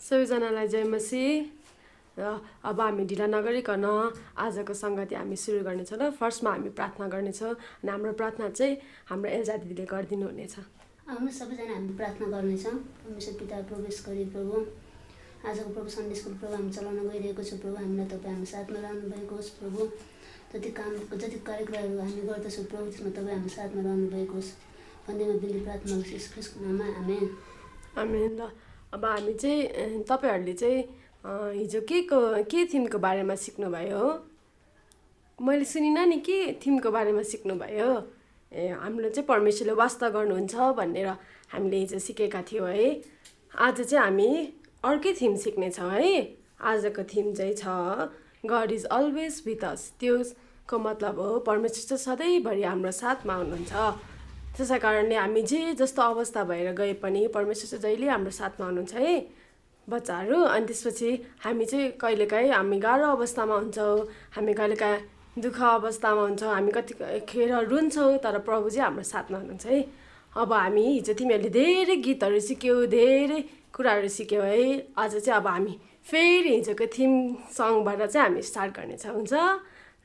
सबैजनालाई जय मसीह र अब हामी ढिला नगरिकन आजको सङ्गति हामी सुरु गर्नेछौँ र फर्स्टमा हामी प्रार्थना गर्नेछौँ अनि हाम्रो प्रार्थना चाहिँ हाम्रो एल्जा दिदीले गरिदिनु हुनेछ। आउनु सबैजना हामी प्रार्थना गर्नेछौँ। परमेश्वर पिता प्रवेश गरी प्रभु आजको प्रभु सन्डे स्कुल प्रभु हामी चलाउन गइरहेको छु प्रभु हामीलाई तपाईँ हामी साथमा रहनु भएको होस् प्रभु। जति कार्यक्रमहरू हामी गर्दछौँ प्रभु त्यसमा तपाईँ हामी साथमा रहनु भएको होस् भन्दैमा बिन्ती प्रार्थना गर्छु यीशु ख्रीष्टको नाममा आमेन। आमेन। ल अब हामी चाहिँ तपाईँहरूले चाहिँ हिजो के थिमको बारेमा सिक्नुभयो हो? मैले सुनिनँ नि के थिमको बारेमा सिक्नुभयो? हाम्रो चाहिँ परमेश्वरले वास्ता गर्नुहुन्छ भनेर हामीले हिजो सिकेका थियौँ है। आज चाहिँ हामी अर्कै थिम सिक्नेछौँ है। आजको थिम चाहिँ छ God is always with us. त्यसको मतलब हो परमेश्वर चाहिँ सधैँभरि हाम्रो साथमा हुनुहुन्छ। त्यसै कारणले हामी जे जस्तो अवस्था भएर गए पनि परमेश्वर चाहिँ जहिले हाम्रो साथमा हुनुहुन्छ है बच्चाहरू। अनि त्यसपछि हामी चाहिँ कहिलेकाहीँ हामी गाह्रो अवस्थामा हुन्छौँ, हामी कहिलेकाहीँ दुःख अवस्थामा हुन्छौँ, हामी कतिखेर रुन्छौँ, तर प्रभु चाहिँ हाम्रो साथमा हुनुहुन्छ है। अब हामी हिजो तिमीहरूले धेरै गीतहरू सिक्यौ, धेरै कुराहरू सिक्यौ है। आज चाहिँ अब हामी फेरि हिजोको थिम सङबाट चाहिँ हामी स्टार्ट गर्नेछौँ। हुन्छ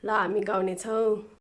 ल हामी गाउनेछौँ।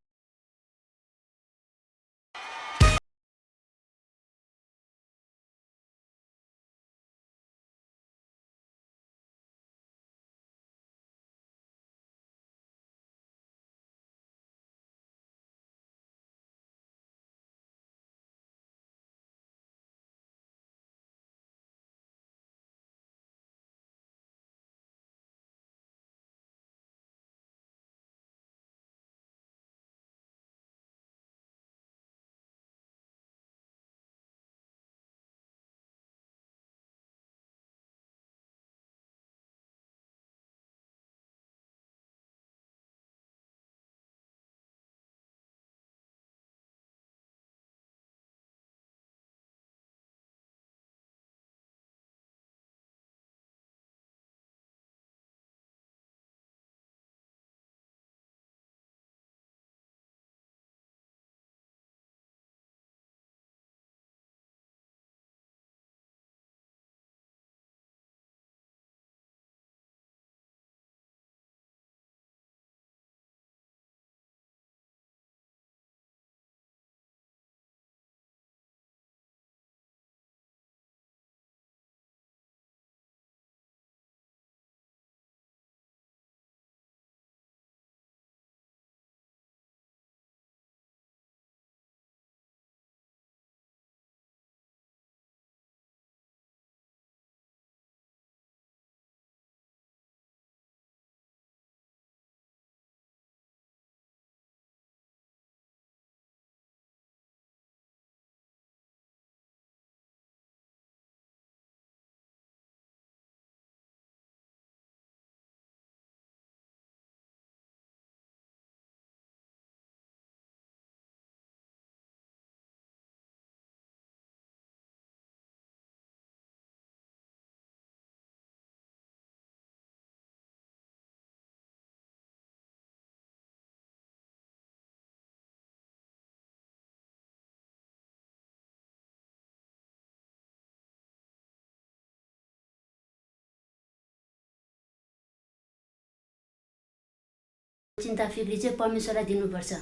चिन्ता फिक्री चाहिँ परमेश्वरलाई दिनुपर्छ।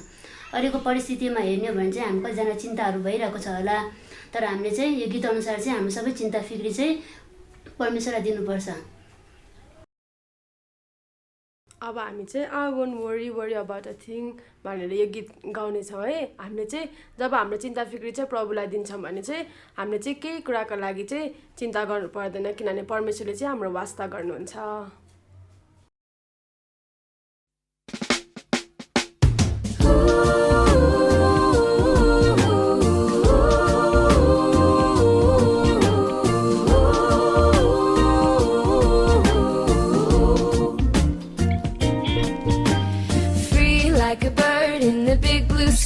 अहिलेको परिस्थितिमा हेर्ने हो भने चाहिँ हामी कतिजना चिन्ताहरू भइरहेको छ होला, तर हामीले चाहिँ यो गीत अनुसार चाहिँ हामी सबै चिन्ता फिक्री चाहिँ परमेश्वरलाई दिनुपर्छ। अब हामी चाहिँ I won't worry worry about a thing भनेर यो गीत गाउनेछौँ है। हामीले चाहिँ जब हाम्रो चिन्ता फिक्री चाहिँ प्रभुलाई दिन्छौँ भने चाहिँ हामीले चाहिँ केही कुराको लागि चाहिँ चिन्ता गर्नु पर्दैन, किनभने परमेश्वरले चाहिँ हाम्रो वास्ता गर्नुहुन्छ।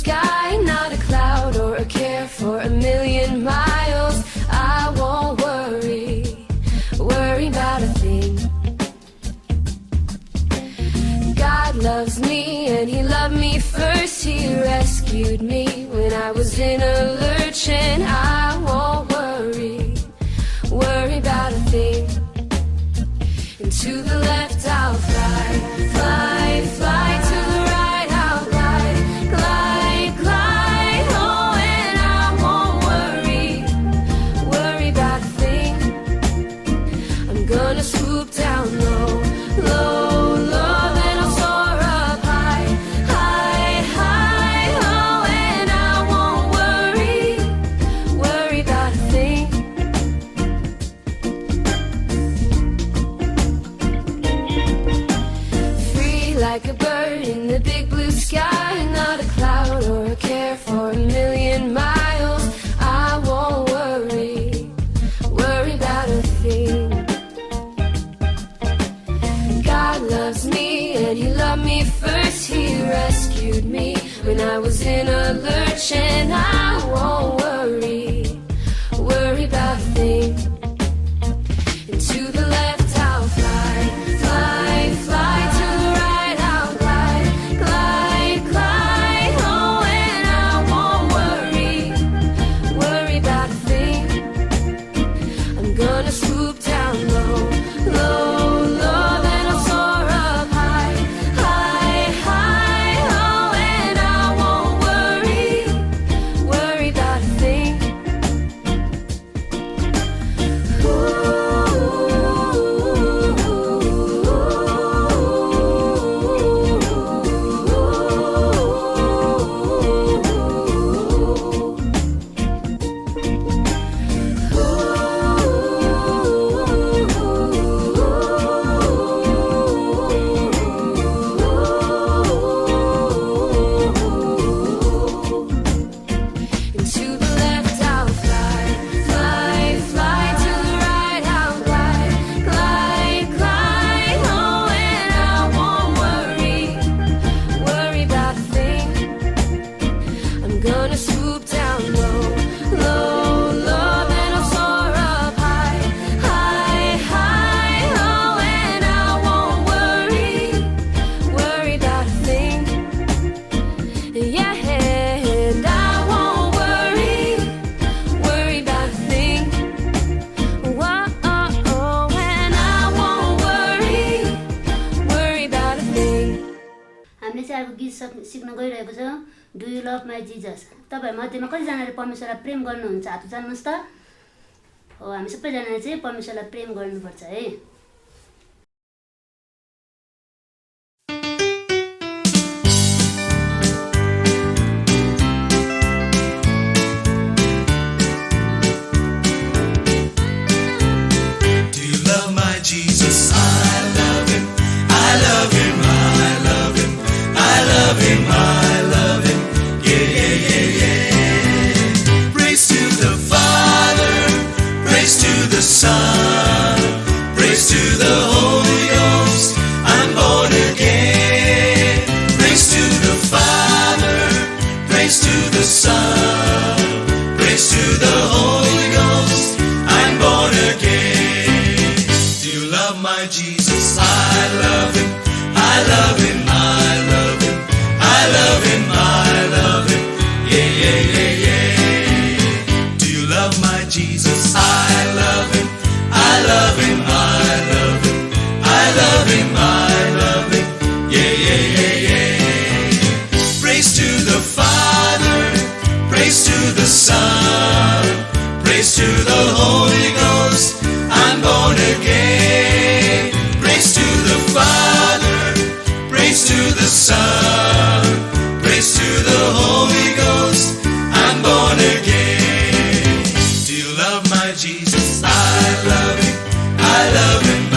Sky, not a cloud or a care for a million miles. I won't worry about a thing. God loves me and He loved me first. He rescued me when I was in a lurch, and I won't worry about a thing. was in a lurch, and I won't worry about a thing. And to the left I'll fly, fly, fly. To the right I'll glide, glide, glide. Oh, and I won't worry about a thing. I'm gonna swoop down low, low, low. Then I'll soar up high, high, high. Oh, and I won't worry about a thing. And to the left I'll fly, fly, fly. To the right I'll glide, glide, glide. Oh, and I won't worry about a thing. I'm gonna swoop down low, low, low. Then I'll soar up high, high, high. Oh, and I won't worry about a thing. Yeah, and I won't worry about a thing. Whoa, and I won't worry about a thing. हामीले चाहिँ अब गीत सिक्न गइरहेको छौँ, do you love my Jesus. तपाईँ मध्येमा कतिजनाले परमेश्वरलाई प्रेम गर्नुहुन्छ? हात उचाल्नुहोस् त। हो, हामी सबैजनाले चाहिँ परमेश्वरलाई प्रेम गर्नुपर्छ है। Do you love my Jesus? I love him. I love him. I love him. I love him. I love him. Yeah, yeah, yeah, yeah. Praise to the Father. Praise to the Son. Praise to the Holy Ghost. I'm born again. Praise to the Father. Praise to the Son. Praise to the Holy Ghost. I'm born again. Do you love my Jesus? I love him. I love him. I love him. I love him. I love him. Yeah, yeah, yeah, yeah. Do you love my Jesus? I love him. I love him. I love him. I love him. I love him. Yeah, yeah, yeah, yeah. Praise to the Father. Praise to the Son. Praise to the Holy Ghost. I'm born again. Praise to the Father. Praise to the Son. Praise to the Holy Ghost. I'm born again. Do you love my Jesus? I love him. I love him. I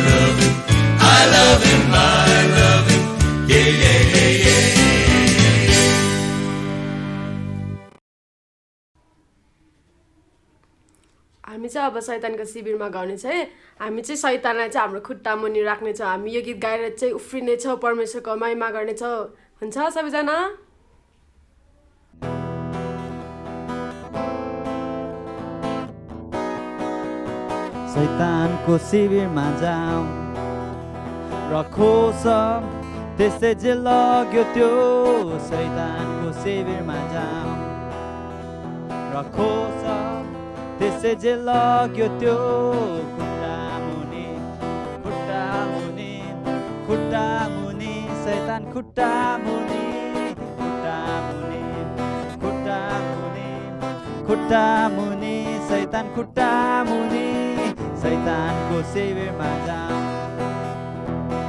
love him. I love him. I love him. Yeah, yeah, yeah, yeah. हामी चाहिँ अब शैतानको शिविरमा गाउने चाहिँ हामी चाहिँ शैतानलाई चाहिँ हाम्रो खुट्टा मुनि राख्नेछौँ। हामी यो गीत गाएर चाहिँ उफ्रिनेछौँ, परमेश्वरको महिमा गर्नेछौँ। हुन्छ सबैजना? शैतानको शिविरमा जाऊ र खोस त्यसै जे लग्यो त्यो शैतानको शिविरमा जाऊ र खोस त्यसै जे लग्यो त्यो खुट्टा मुनि खुट्टा मुनि खुट्टा मुनि शैतान खुट्टा मुनि खुट्टा मुनि खुट्टा मुनि खुट्टा मुनि शैतान खुट्टा मुनि शैतानको शिविरमा जाऊ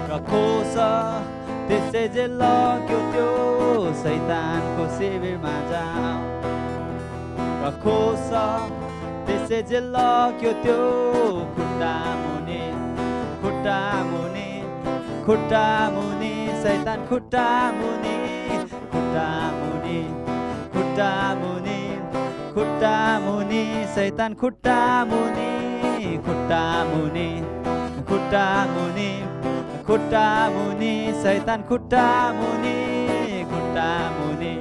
र खोस त्यसै जे लग्यो त्यो शैतानको शिविरमा जाऊ र खोस त्यसै जे लग्यो त्यो खुट्टा मुनि खुट्टा मुनि खुट्टा मुनि शैतान खुट्टा मुनि खुट्टा मुनि खुट्टा मुनि खुट्टा मुनि शैतान खुट्टा मुनि खुट्टा मुनि खुट्टा मुनि खुट्टा मुनि शैतान खुट्टा मुनि खुट्टा मुनि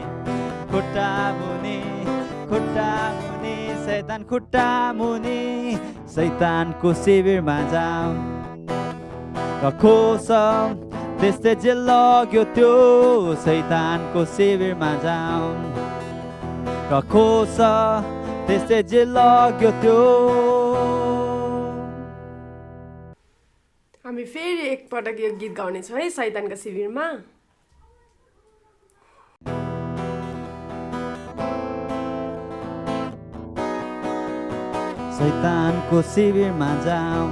सैतान खुट्टा मुनि सैतानको शिविरमा जाऊ र खोस त्यस्तै जे लग्यो त्यो सैतानको शिविरमा जाऊ र खोस त्यस्तै जे लग्यो त्यो हामी फेरि एकपटक यो गीत गाउनेछौँ है सैतानको शिविरमा सैतानको शिविरमा जाऊ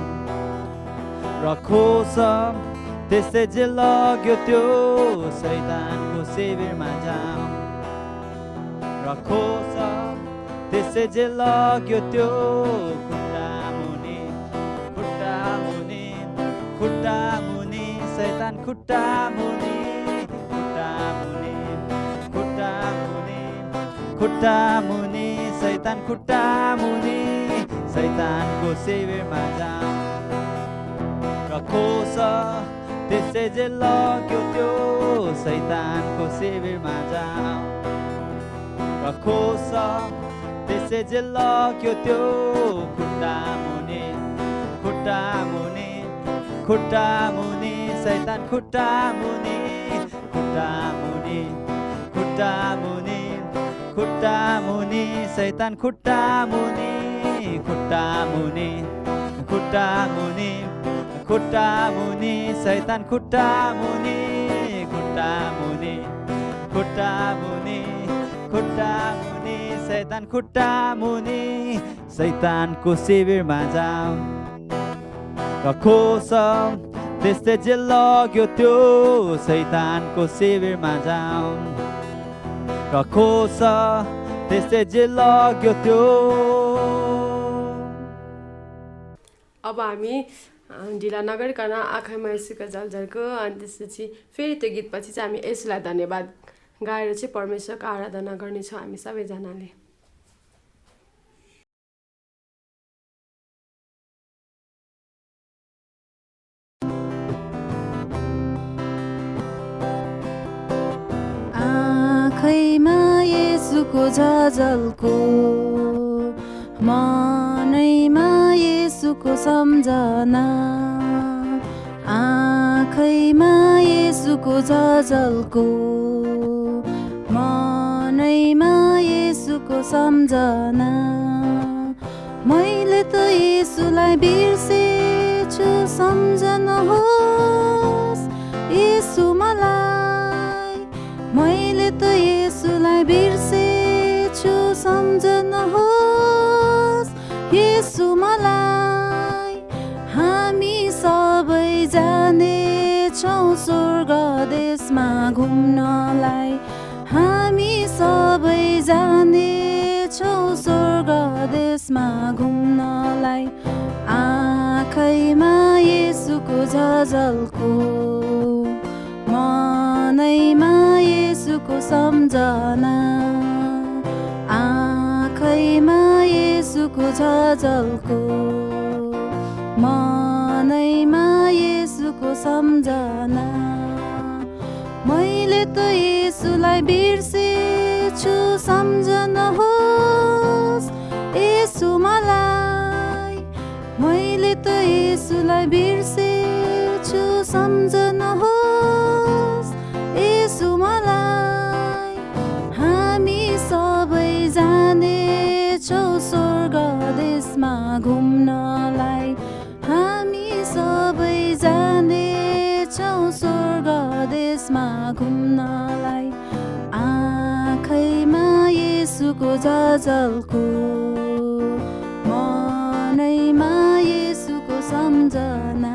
र खोस त्यस्तै जे लग्यो त्यो सैतानको शिविरमा जाऊ र खोस त्यस्तै जे लग्यो त्यो खुट्टा मुनि खुट्टा मुनि सैतान खुट्टा मुनि खुट्टा मुनि सैतान खुट्टा मुनि सैतानको शिविरमा जाऊ र खोस त्यसै जे लग्यो त्यो सैतानको शिविरमा जाऊ र खोस त्यसै जे लग्यो त्यो खुट्टा मुनि सैतान खुट्टा मुनि सैतान खुट्टा मुनि सैतान खुट्टा मुनि सैतान खुट्टा मुनि सैतानको शिविरमा जाऊ र खोस त्यस्तै जे लग्यो त्यो सैतानको शिविरमा जाऊ र खोस त्यस्तै जे लग्यो त्यो अब हामी ढिला नगरिकन आँखामा यसुको जलजलको अनि त्यसपछि फेरि त्यो गीतपछि चाहिँ हामी यसुलाई धन्यवाद गाएर चाहिँ परमेश्वरको आराधना गर्नेछौँ हामी सबैजनाले आँखैमा येशूको झलझलको मनैमा येशूको सम्झना आँखैमा येशूको झलझलको मनैमा येशूको सम्झना मैले त येशूलाई बिर्सेछु सम्झनुहोस् येशू मलाई मैले त येशूलाई बिर्सेछु सम्झनुहोस् येशू मलाई हामी सबै जानेछौँ स्वर्ग देशमा घुम्नलाई हामी सबै जानेछौँ स्वर्ग देशमा घुम्नलाई आँखैमा येशूको झलझलको मनैमा येशूको सम्झना आँखैमा येशूको झलझलको मनैमा येशूको सम्झना मैले त येशूलाई बिर्सेछु सम्झनुहोस् येशू मलाई मैले त येशूलाई बिर्सेछु सम्झनुहोस् येशू मलाई हामी सबै जानेछौँ स्वर्ग देशमा घुम्नलाई हामी सबै जानेछौँ स्वर्ग देशमा घुम्नलाई आँखैमा येशूको झलझलको मनैमा येशूको सम्झना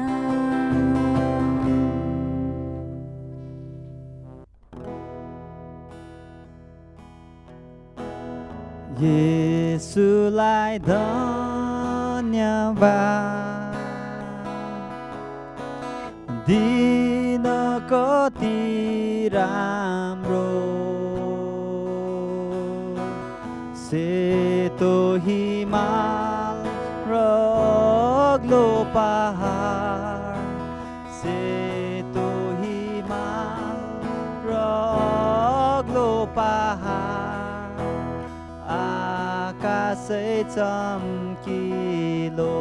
येशूलाई धन्यवाद दिन कति राम्रो सेतो हिमाल र अग्लो पहाड सेतो हिमाल र अग्लो पहाड आकाश आकाशै चम्किलो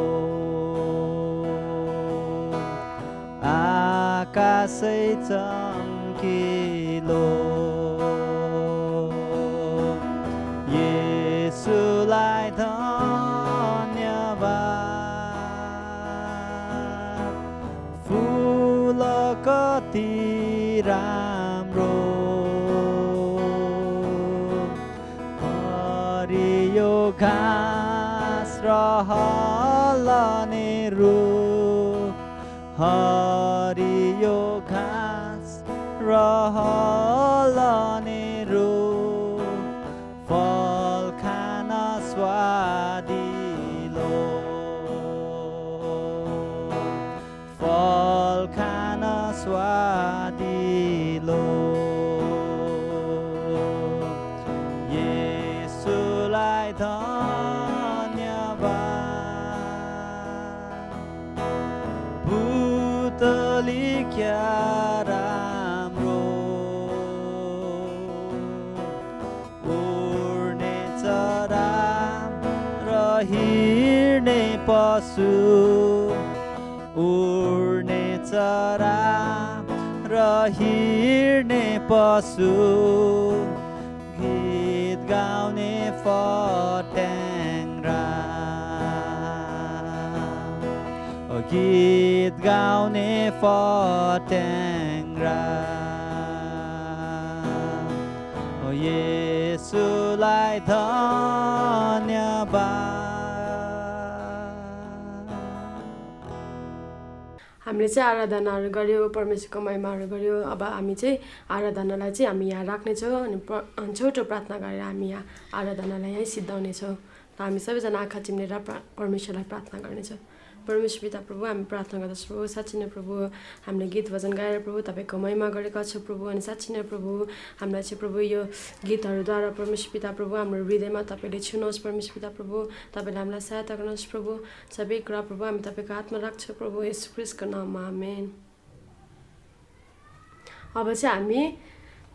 आकाशै चम्किलो येशूलाई धन्यवाद फुल कति राम्रो हरियो घाँस र हल्लने रुख हरियो घाँस र हल्लने रुख फल खान स्वादिलो फल खान स्वादिलो येशूलाई धन्यवाद पुतली क्या राम्रो उड्ने चरा र हिँड्ने पशु उड्ने चरा र हिँड्ने पशु गीत गाउने फट्याङ्ग्रा गीत गाउने फट्याङ्ग्रा येशूलाई धन्यवाद हामीले चाहिँ आराधनाहरू गऱ्यौँ परमेश्वरको महिमाहरू गऱ्यौँ अब हामी चाहिँ आराधनालाई चाहिँ हामी यहाँ राख्नेछौँ अनि छोटो प्रार्थना गरेर हामी यहाँ आराधनालाई यहीँ सिद्धाउनेछौँ र हामी सबैजना आँखा चिम्लेर परमेश्वरलाई प्रार्थना गर्नेछौँ परमेश्वर पिता प्रभु हामी प्रार्थना गर्दछौँ प्रभु साँच्चै नै प्रभु हामीले गीत भजन गाएर प्रभु तपाईँको महिमा गरेका छौँ प्रभु अनि साँच्चै नै प्रभु हामीलाई चाहिँ प्रभु यो गीतहरूद्वारा परमेश्वर पिता प्रभु हाम्रो हृदयमा तपाईँले छुनुहोस् परमेश्वर पिता प्रभु तपाईँले हामीलाई सहायता गर्नुहोस् प्रभु सबै कुरा प्रभु हामी तपाईँको हातमा राख्छौँ प्रभु येशू ख्रीष्टको नाममा आमेन अब चाहिँ हामी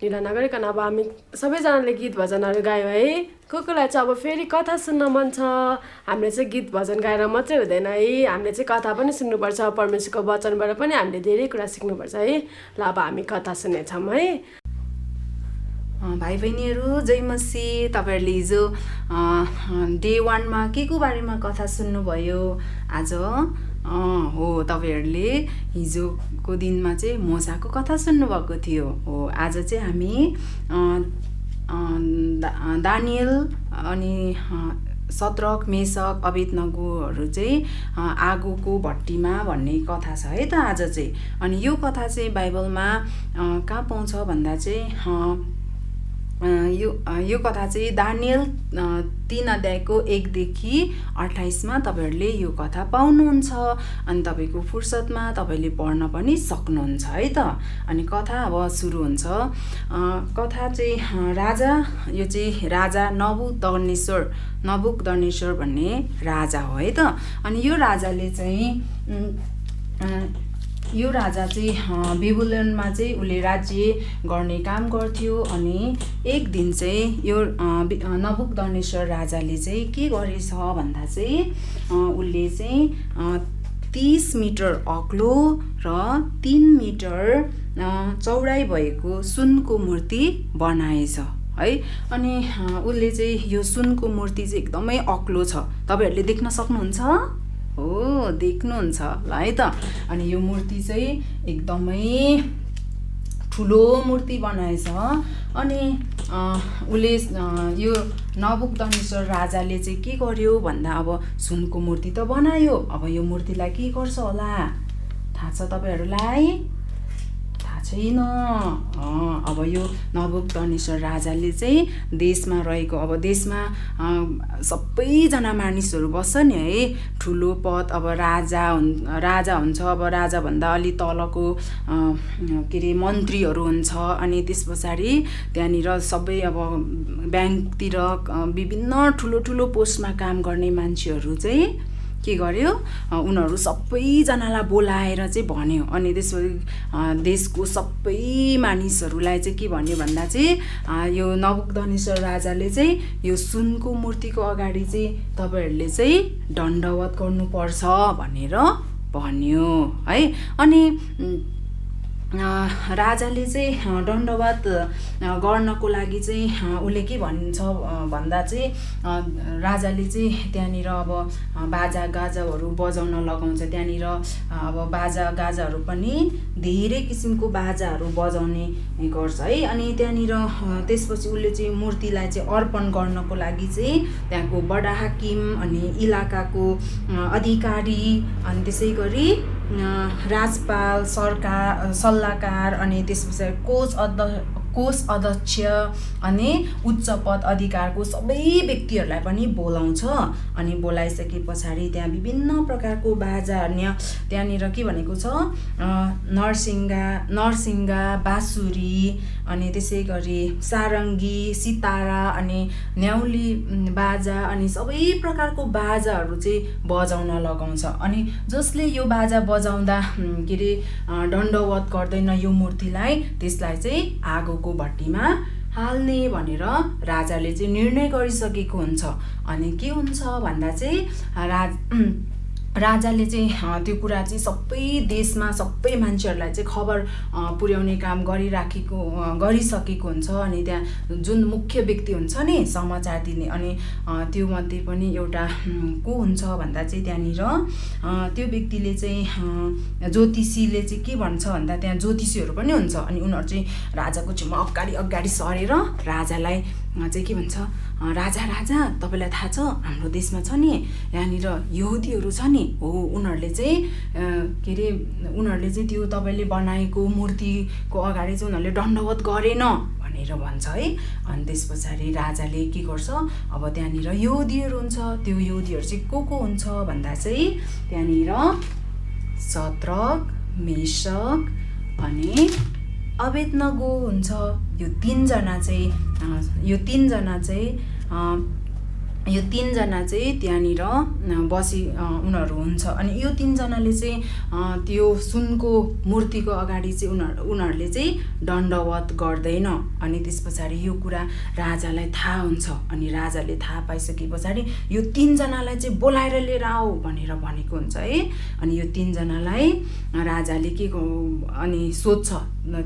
ढिला नगरिकन अब हामी सबैजनाले गीत भजनहरू गायौँ है कोलाई चाहिँ अब फेरि कथा सुन्न मन छ हामीले चाहिँ गीत भजन गाएर मात्रै हुँदैन है हामीले चाहिँ कथा पनि सुन्नुपर्छ परमेश्वरको वचनबाट पनि हामीले धेरै कुरा सिक्नुपर्छ है ल अब हामी कथा सुन्नेछौँ है भाइ बहिनीहरू जय मसी तपाईँहरूले हिजो डे 1 मा के को बारेमा कथा सुन्नुभयो आज हो तपाईँहरूले हिजोको दिनमा चाहिँ मोसाको कथा सुन्नुभएको थियो हो आज चाहिँ हामी दानियल अनि सद्रक मेसक अबेदनगोहरू चाहिँ आगोको भट्टीमा भन्ने कथा छ है त आज चाहिँ अनि यो कथा चाहिँ बाइबलमा कहाँ पाउँछ भन्दा चाहिँ यो कथा चाहिँ दानियल 3 अध्यायको 1 देखि 28 मा तपाईहरुले यो कथा पाउनुहुन्छ अनि तपाईको फुर्सदमा तपाईले पढ्न पनि सक्नुहुन्छ है त अनि कथा अब सुरु हुन्छ कथा चाहिँ राजा यो चाहिँ राजा नबुकदनेश्वर भन्ने राजा हो है त अनि यो राजा चाहिँ बेबुलोनमा चाहिँ उले राज्य गर्ने काम गर्थ्यो अनि एक दिन चाहिँ यो नबुकदनेश्वर राजाले चाहिँ के गरेछ भन्दा चाहिँ उले चाहिँ 30 मिटर अग्लो र 3 मिटर चौडाइ भएको सुनको मूर्ति बनाएछ है अनि उले चाहिँ यो सुनको मूर्ति चाहिँ एकदमै अग्लो छ तपाईहरुले देख्न सक्नुहुन्छ हो देख्नुहुन्छ ल है त अनि यो मूर्ति चाहिँ एकदमै ठुलो मूर्ति बनाएछ अनि उले यो नबुकदनेश्वर राजाले चाहिँ के गर्यो भन्दा अब सुनको मूर्ति त बनायो अब यो मूर्तिलाई के गर्छ होला थाहा छ तपाईहरुलाई थाहा छैन अब यो नबुकदनेश्वर राजाले चाहिँ देशमा रहेको अब देशमा सबैजना मानिसहरू बस्छ नि है ठुलो पद अब राजा हुन्छ अब राजा भन्दा अलि तलको के रे मन्त्रीहरू हुन्छ अनि त्यसपछि त्यहाँनिर सबै अब ब्याङ्कतिर विभिन्न ठुलो ठुलो पोस्टमा काम गर्ने मान्छेहरू चाहिँ के गर्यो उनीहरू सबैजनालाई बोलाएर चाहिँ भन्यो अनि त्यसपछि देशको सबै मानिसहरूलाई चाहिँ के भन्यो भन्दा चाहिँ यो नबुकदनेस्सर राजाले चाहिँ यो सुनको मूर्तिको अगाडि चाहिँ तपाईँहरूले चाहिँ दण्डवत गर्नुपर्छ भनेर भन्यो है। अनि राजाले चाहिँ दण्डवत गर्नको लागि चाहिँ उसले के भन्छ भन्दा चाहिँ राजाले चाहिँ त्यहाँनिर अब बाजा गाजाहरू बजाउन लगाउँछ। त्यहाँनिर अब बाजा गाजाहरू पनि धेरै किसिमको बाजाहरू बजाउने गर्छ है। अनि त्यहाँनिर त्यसपछि उसले चाहिँ मूर्तिलाई चाहिँ अर्पण गर्नको लागि चाहिँ त्यहाँको बडा हाकिम अनि इलाकाको अधिकारी अनि त्यसै गरी राजपाल सरकार सल्लाहकार अनि त्यस पछाडि कोष अध्यक्ष अनि उच्च पद अधिकारको सबै व्यक्तिहरूलाई पनि बोलाउँछ। अनि बोलाइसके पछाडि त्यहाँ विभिन्न प्रकारको बाजा त्यहाँनिर के भनेको छ नरसिङ्गा बाँसुरी अनि त्यसै गरी सारङ्गी सितारा अनि न्याउली बाजा अनि सबै प्रकारको बाजाहरू चाहिँ बजाउन लगाउँछ। अनि जसले यो बाजा बजाउँदा के अरे दण्डवत गर्दैन यो मूर्तिलाई त्यसलाई चाहिँ आगोको भट्टीमा हाल्ने भनेर राजाले चाहिँ निर्णय गरिसकेको हुन्छ। अनि के हुन्छ भन्दा चाहिँ राजाले चाहिँ त्यो कुरा चाहिँ सबै देशमा सबै मान्छेहरूलाई चाहिँ खबर पुर्याउने काम गरिसकेको हुन्छ। अनि त्यहाँ जुन मुख्य व्यक्ति हुन्छ नि समाचार दिने अनि त्यो मध्ये पनि एउटा को हुन्छ भन्दा चाहिँ त्यहाँनिर त्यो व्यक्तिले चाहिँ ज्योतिषीले चाहिँ के भन्छ भन्दा त्यहाँ ज्योतिषीहरू पनि हुन्छ। अनि उनीहरू चाहिँ राजाको छेउमा अगाडि सरेर राजालाई चाहिँ के भन्छ राजा तपाईँलाई थाहा छ हाम्रो देशमा छ नि यहाँनिर यहुदीहरू छ नि हो उनीहरूले चाहिँ के अरे उनीहरूले चाहिँ त्यो तपाईँले बनाएको मूर्तिको अगाडि चाहिँ उनीहरूले दण्डवत गरेन भनेर भन्छ है। अनि त्यस पछाडि राजाले के गर्छ अब त्यहाँनिर यहुदीहरू हुन्छ त्यो यहुदीहरू चाहिँ को हुन्छ भन्दा चाहिँ त्यहाँनिर शद्रक मेशक अनि अबेदनगो हुन्छ। यो तीनजना चाहिँ त्यहाँनिर उनीहरू हुन्छ। अनि यो तीनजनाले चाहिँ त्यो सुनको मूर्तिको अगाडि चाहिँ उनीहरूले चाहिँ दण्डवत गर्दैन। अनि त्यस पछाडि यो कुरा राजालाई थाहा हुन्छ। अनि राजाले थाहा पाइसके पछाडि यो तीनजनालाई चाहिँ बोलाएर लिएर आऊ भनेर भनेको हुन्छ है। अनि यो तीनजनालाई राजाले के अनि सोध्छ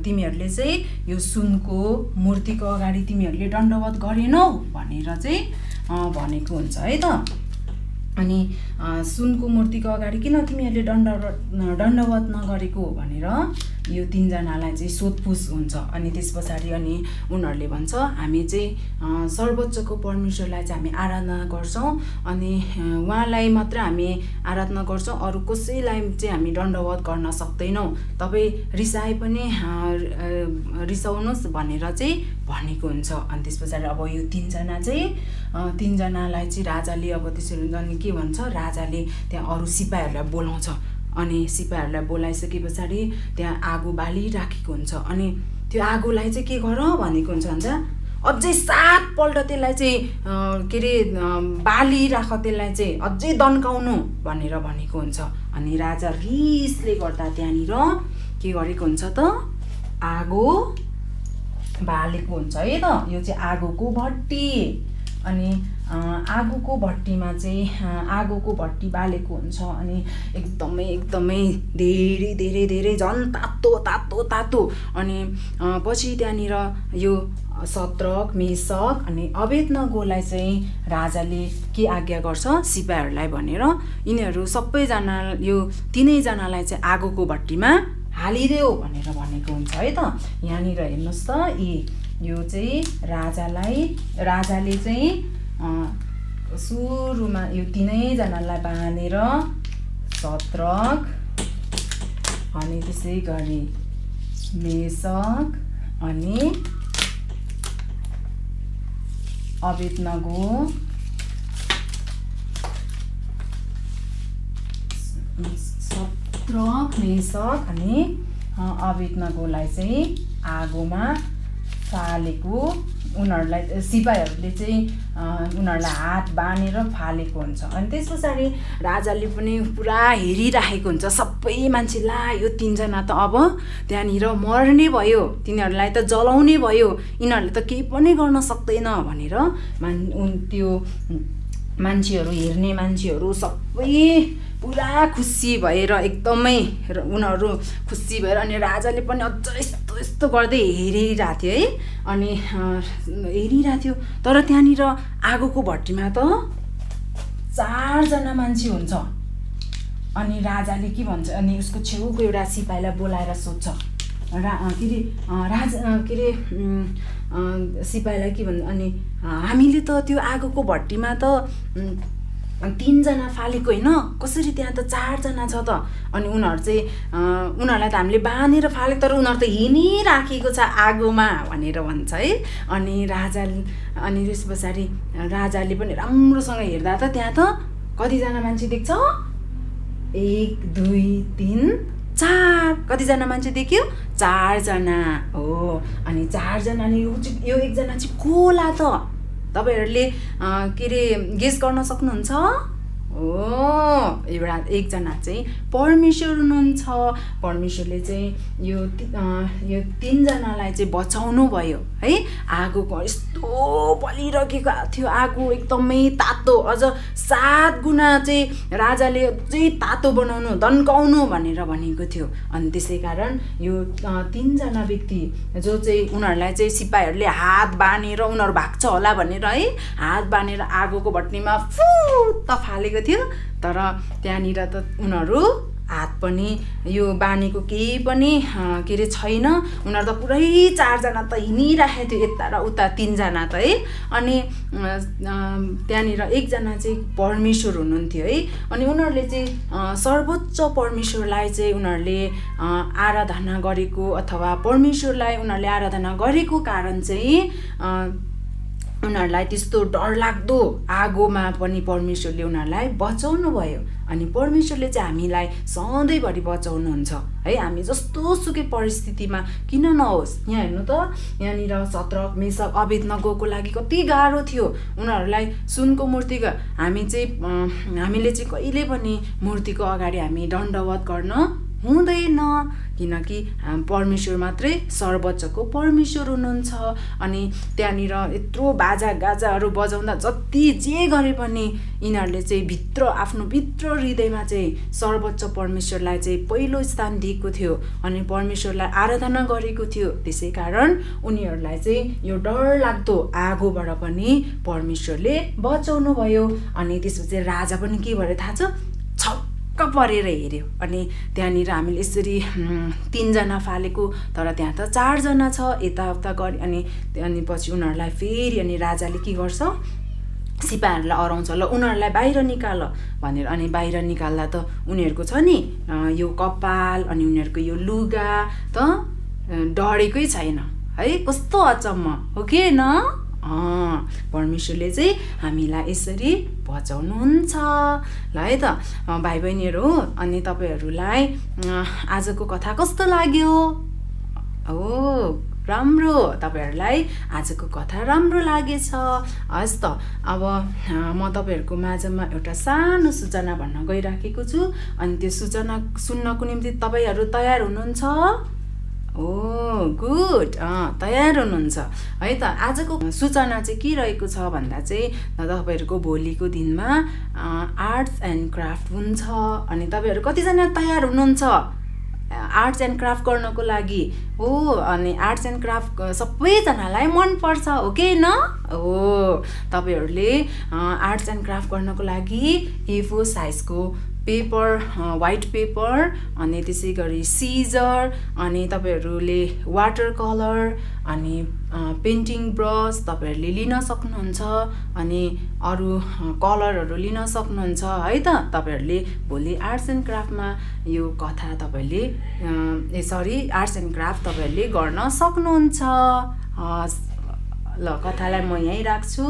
तिमीहरूले चाहिँ यो सुनको मूर्तिको अगाडि तिमीहरूले दण्डवत गरेनौ भनेर चाहिँ भनेको हुन्छ है त। अनि सुनको मूर्तिको अगाडि किन तिमीहरूले दण्डवत नगरेको भनेर यो तीनजनालाई चाहिँ सोधपुछ हुन्छ। अनि त्यस पछाडि अनि उनीहरूले भन्छ हामी चाहिँ सर्वोच्चको परमेश्वरलाई चाहिँ हामी आराधना गर्छौँ अनि उहाँलाई मात्र हामी आराधना गर्छौँ अरू कसैलाई चाहिँ हामी दण्डवत गर्न सक्दैनौँ तपाईँ रिसाए पनि रिसाउनुहोस् भनेर चाहिँ भनेको हुन्छ। अनि त्यस पछाडि अब यो तीनजनालाई चाहिँ राजाले अब त्यसरी अनि के भन्छ राजाले त्यहाँ अरू सिपाहीहरूलाई बोलाउँछ। अनि सिपाहीहरूलाई बोलाइसके पछाडि त्यहाँ आगो बालिराखेको हुन्छ। अनि त्यो आगोलाई चाहिँ के गर भनेको हुन्छ भन्दा अझै 7 पल्ट त्यसलाई चाहिँ के अरे बालिराख त्यसलाई चाहिँ अझै दन्काउनु भनेर भनेको हुन्छ। अनि राजा रिसले गर्दा त्यहाँनिर के गरेको हुन्छ त आगो बालेको हुन्छ है त। यो चाहिँ आगोको भट्टी। अनि आगोको भट्टीमा चाहिँ आगोको भट्टी बालेको हुन्छ। अनि एकदमै धेरै झन् तातो। अनि पछि त्यहाँनिर यो शद्रक मेशक अनि अबेदनगोलाई चाहिँ राजाले के आज्ञा गर्छ सिपाहीहरूलाई भनेर यिनीहरू सबैजना यो तीनैजनालाई चाहिँ आगोको भट्टीमा हालिदेऊ भनेर भनेको हुन्छ है त। यहाँनिर हेर्नुहोस् त यो चाहिँ राजाले चाहिँ सुरुमा यो तीनैजनालाई बाँधेर शद्रक अनि त्यसै गरी मेशक अनि अबेदनगो शद्रक मेशक अनि अबेदनगोलाई चाहिँ आगोमा फालेको उनीहरूलाई सिपाहीहरूले चाहिँ उनीहरूलाई हात बाँधेर फालेको हुन्छ। अनि त्यस पछाडि राजाले पनि पुरा हेरिराखेको हुन्छ सबै मान्छे, ला यो 3 जना त अब त्यहाँनिर मर्ने भयो, तिनीहरूलाई त जलाउने भयो, यिनीहरूले त केही पनि गर्न सक्दैन भनेर त्यो मान्छेहरू, हेर्ने मान्छेहरू सबै पुरा खुसी भएर एकदमै उनीहरू खुसी भएर, अनि राजाले पनि अझ यस्तो यस्तो गर्दै हेरिरहेको थियो है। अनि हेरिरहेको थियो, तर त्यहाँनिर आगोको भट्टीमा त 4 जना मान्छे हुन्छ। अनि राजाले के भन्छ, अनि उसको छेउको एउटा सिपाहीलाई बोलाएर सोध्छ, सिपाहीलाई के भन्छ, अनि हामीले त त्यो आगोको भट्टीमा त 3 जना फालेको होइन, कसरी त्यहाँ त 4 जना छ त? अनि उनीहरू चाहिँ उनीहरूलाई त हामीले बाँधेर फालेको, तर उनीहरू त हिँडिराखेको छ आगोमा भनेर भन्छ है। अनि त्यस पछाडि राजाले पनि राम्रोसँग हेर्दा त त्यहाँ त कतिजना मान्छे देख्छ, 1 2 3 4, कतिजना मान्छे देख्यो? 4 जना हो। अनि 4 जनाले यो एकजना चाहिँ को होला त? तपाईहरूले गेस गर्न सक्नुहुन्छ? एकजना चाहिँ परमेश्वर हुनुहुन्छ। परमेश्वरले चाहिँ यो 3 जनालाई चाहिँ बचाउनु भयो है। आगोको यस्तो बलिरहेको थियो, आगो एकदमै तातो, अझ 7 गुणा चाहिँ राजाले अझै तातो बनाउनु, दन्काउनु भनेर भनेको थियो। अनि त्यसै कारण यो 3 जना व्यक्ति जो चाहिँ उनीहरूलाई चाहिँ सिपाहीहरूले हात बाँधेर उनीहरू भाग्छ होला भनेर है, हात बाँधेर आगोको भट्टीमा फुत्त फालेको थियो। तर त्यहाँनिर त उनीहरू हात पनि यो बाँधेको केही पनि छैन। उनीहरू त पुरै 4 जना त हिँडिराखेको थियो यता र उता, 3 जना त है। अनि त्यहाँनिर एकजना चाहिँ परमेश्वर हुनुहुन्थ्यो है। अनि उनीहरूले चाहिँ सर्वोच्च परमेश्वरलाई चाहिँ उनीहरूले आराधना गरेको, अथवा परमेश्वरलाई उनीहरूले आराधना गरेको कारण चाहिँ उनीहरूलाई त्यस्तो डरलाग्दो आगोमा पनि परमेश्वरले उनीहरूलाई बचाउनु भयो। अनि परमेश्वरले चाहिँ हामीलाई सधैँभरि बचाउनुहुन्छ है। हामी जस्तो सुकै परिस्थितिमा किन नहोस्, यहाँ हेर्नु त, यहाँनिर शद्रक मेशक अबेदनगोको लागि कति गाह्रो थियो। उनीहरूलाई सुनको मूर्तिको हामीले चाहिँ कहिले पनि मूर्तिको अगाडि हामी दण्डवत गर्न हुँदैन, किनकि परमेश्वर मात्रै सर्वोच्चको परमेश्वर हुनुहुन्छ। अनि त्यहाँनिर यत्रो बाजा गाजाहरू बजाउँदा जति जे गरे पनि यिनीहरूले चाहिँ आफ्नो भित्र हृदयमा चाहिँ सर्वोच्च परमेश्वरलाई चाहिँ पहिलो स्थान दिएको थियो अनि परमेश्वरलाई आराधना गरेको थियो। त्यसै कारण उनीहरूलाई चाहिँ यो डरलाग्दो आगोबाट पनि परमेश्वरले बचाउनु भयो। अनि त्यसपछि राजा पनि के भयो थाहा छ, परेर हेऱ्यो। अनि त्यहाँनिर हामीले यसरी 3 जना फालेको, तर त्यहाँ त 4 जना छ, यताउता गरे। अनि पछि उनीहरूलाई फेरि अनि राजाले के गर्छ, सिपाहीहरूलाई अराउँछ, ल उनीहरूलाई बाहिर निकाल भनेर। अनि बाहिर निकाल्दा त उनीहरूको छ नि यो कपाल अनि उनीहरूको यो लुगा त डढेकै छैन है। कस्तो अचम्म हो कि होइन? परमेश्वरले चाहिँ हामीलाई यसरी बचाउनुहुन्छ ल है त भाइ बहिनीहरू। अनि तपाईँहरूलाई आजको कथा कस्तो लाग्यो? राम्रो, तपाईँहरूलाई आजको कथा राम्रो लागेछ। हस् त, अब म तपाईँहरूको माझमा एउटा सानो सूचना भन्न गइराखेको छु। अनि त्यो सूचना सुन्नको निम्ति तपाईँहरू तयार हुनुहुन्छ? गुड, तयार हुनुहुन्छ है त। आजको सूचना चाहिँ के रहेको छ भन्दा चाहिँ तपाईँहरूको भोलिको दिनमा आर्ट्स एन्ड क्राफ्ट हुन्छ। अनि तपाईँहरू कतिजना तयार हुनुहुन्छ आर्ट्स एन्ड क्राफ्ट गर्नको लागि? अनि आर्ट्स एन्ड क्राफ्ट सबैजनालाई मनपर्छ हो कि होइन? तपाईँहरूले आर्ट्स एन्ड क्राफ्ट गर्नको लागि A4 साइजको पेपर, व्हाइट पेपर, अनि त्यसै गरी सिजर, अनि तपाईँहरूले वाटर कलर अनि पेन्टिङ ब्रस तपाईँहरूले लिन सक्नुहुन्छ। अनि अरू कलरहरू लिन सक्नुहुन्छ है त। तपाईँहरूले भोलि आर्ट्स एन्ड क्राफ्टमा यो कथा तपाईँहरूले आर्ट्स एन्ड क्राफ्ट तपाईँहरूले गर्न सक्नुहुन्छ। ल, कथालाई म यहीँ राख्छु।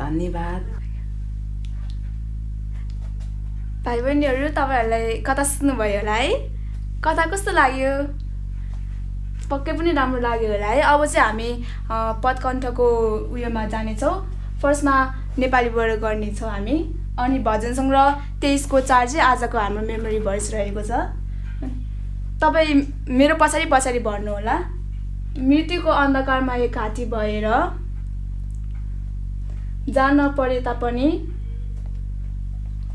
धन्यवाद। भाइ बहिनीहरू, तपाईँहरूलाई कथा सुन्नुभयो होला है? कथा कस्तो लाग्यो? पक्कै पनि राम्रो लाग्यो होला है। अब चाहिँ हामी पदकण्ठको उयोमा जानेछौँ। फर्स्टमा नेपालीबाट गर्नेछौँ हामी, अनि भजन सङ्ग्रह 23 को 4 चाहिँ आजको हाम्रो मेमोरी भर्स रहेको छ। तपाईँ मेरो पछाडि पछाडि भन्नु होला। मृत्युको अन्धकारमा एक घाँटी भएर जान परे तापनि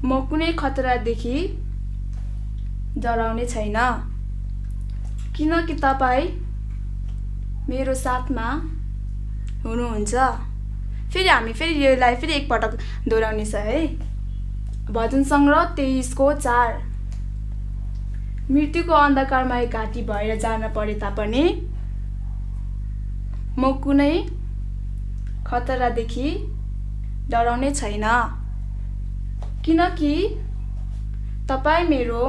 म कुनै खतरादेखि डराउने छैन, किनकि तपाईँ मेरो साथमा हुनुहुन्छ। फेरि हामी योलाई फेरि एकपटक दोहोऱ्याउने छ है। भजन सङ्ग्रह 23 को 4। मृत्युको अन्धकारमा एक घाँटी भएर जान परे तापनि म कुनै खतरादेखि डराउने छैन, किनकि तपाईँ मेरो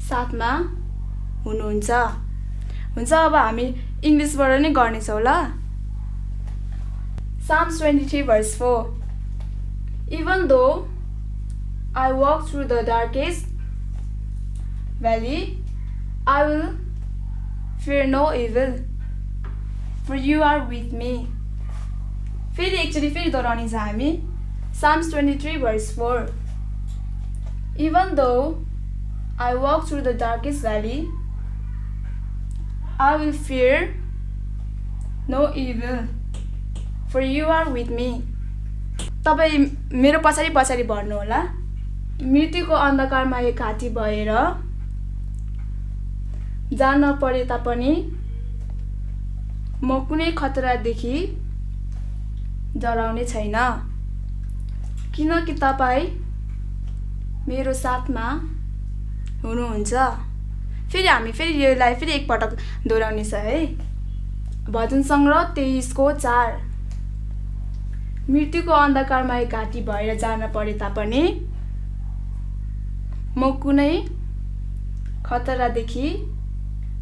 साथमा हुनुहुन्छ। हुन्छ, अब हामी इङ्ग्लिसबाट नै गर्नेछौँ ल। Psalms 23 verse 4. Even though I walk through the darkest valley, I will fear no evil, for you are with me. फेरि एकचोटि फेरि दोहोऱ्याउने छ हामी। Psalms 23 verse 4. Even though I walk through the darkest valley, I will fear no evil, for you are with me. तपाईँ मेरो पछाडि पछाडि भन्नु होला। मृत्युको अन्धकारमा एक घाँटी भएर जान परे तापनि म कुनै खतरादेखि डराउने छैन, किनकि तपाईँ मेरो साथमा हुनुहुन्छ। फेरि हामी योलाई फेरि एकपटक दोहोऱ्याउने छ है। भजन सङ्ग्रह 23 को 4। मृत्युको अन्धकारमा एक घाँटी भएर जान परे तापनि म कुनै खतरादेखि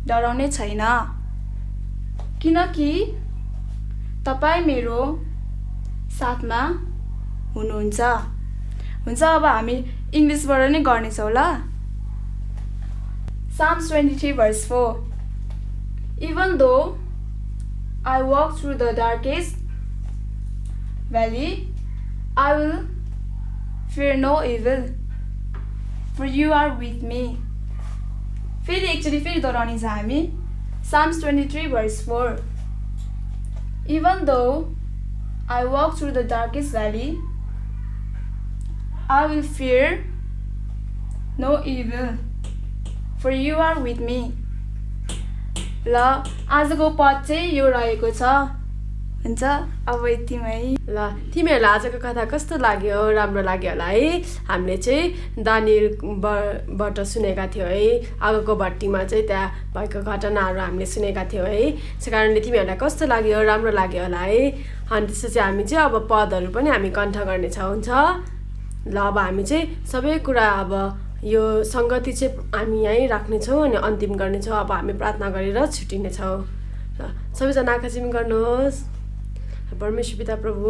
डराउने छैन, किनकि तपाईँ मेरो साथमा हुनुहुन्छ। हुन्छ, अब हामी इङ्ग्लिसबाट नै गर्नेछौँ ल। Psalms 23 verse 4. Even though I walk through the darkest valley, I will fear no evil, for you are with me. फेरि एकचोटि फेरि दोहोऱ्याउने छ हामी। Psalms 23 verse 4. Even though I walk through the darkest valley, I will fear no evil, for you are with me. ल, आजको पद चाहिँ यो रहेको छ। हुन्छ, अब यतिमै। ल, तिमीहरूलाई आजको कथा कस्तो लाग्यो? राम्रो लाग्यो होला है। हामीले चाहिँ दानिएलबाट सुनेका थियौँ है। आगोको भट्टीमा चाहिँ त्यहाँ भएको घटनाहरू हामीले सुनेका थियौँ है। त्यस कारणले तिमीहरूलाई कस्तो लाग्यो? राम्रो लाग्यो होला है। अनि त्यसपछि हामी चाहिँ अब पदहरू पनि हामी कण्ठ गर्नेछौँ। हुन्छ ल, अब हामी चाहिँ सबै कुरा अब यो सङ्गति चाहिँ हामी यहीँ राख्नेछौँ अनि अन्तिम गर्नेछौँ। अब हामी प्रार्थना गरेर छुट्टिनेछौँ। ल, सबैजना आँखा चिम गर्नुहोस्। परमेश्वर पिता प्रभु,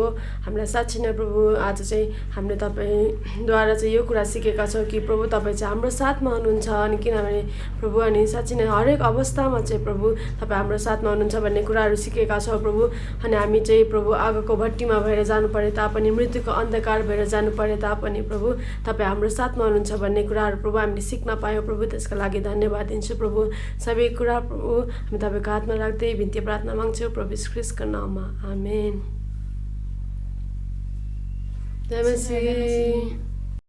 हामीलाई साँच्चै नै प्रभु आज चाहिँ हामीले तपाईँद्वारा चाहिँ यो कुरा सिकेका छौँ कि प्रभु तपाईँ चाहिँ हाम्रो साथमा हुनुहुन्छ। अनि किनभने प्रभु अनि साँच्चै नै हरेक अवस्थामा चाहिँ प्रभु तपाईँ हाम्रो साथमा हुनुहुन्छ भन्ने कुराहरू सिकेका छौँ प्रभु। अनि हामी चाहिँ प्रभु आगोको भट्टीमा भएर जानु परे तापनि, मृत्युको अन्धकार भएर जानु परे तापनि प्रभु तपाईँ हाम्रो साथमा हुनुहुन्छ भन्ने कुराहरू प्रभु हामीले सिक्न पायौँ प्रभु। त्यसका लागि धन्यवाद दिन्छु प्रभु। सबै कुरा प्रभु हामी तपाईँको हातमा राख्दै बिन्ती प्रार्थना माग्छौँ प्रभु यीशु ख्रीष्टको नाममा, आमेन। जय मसीह।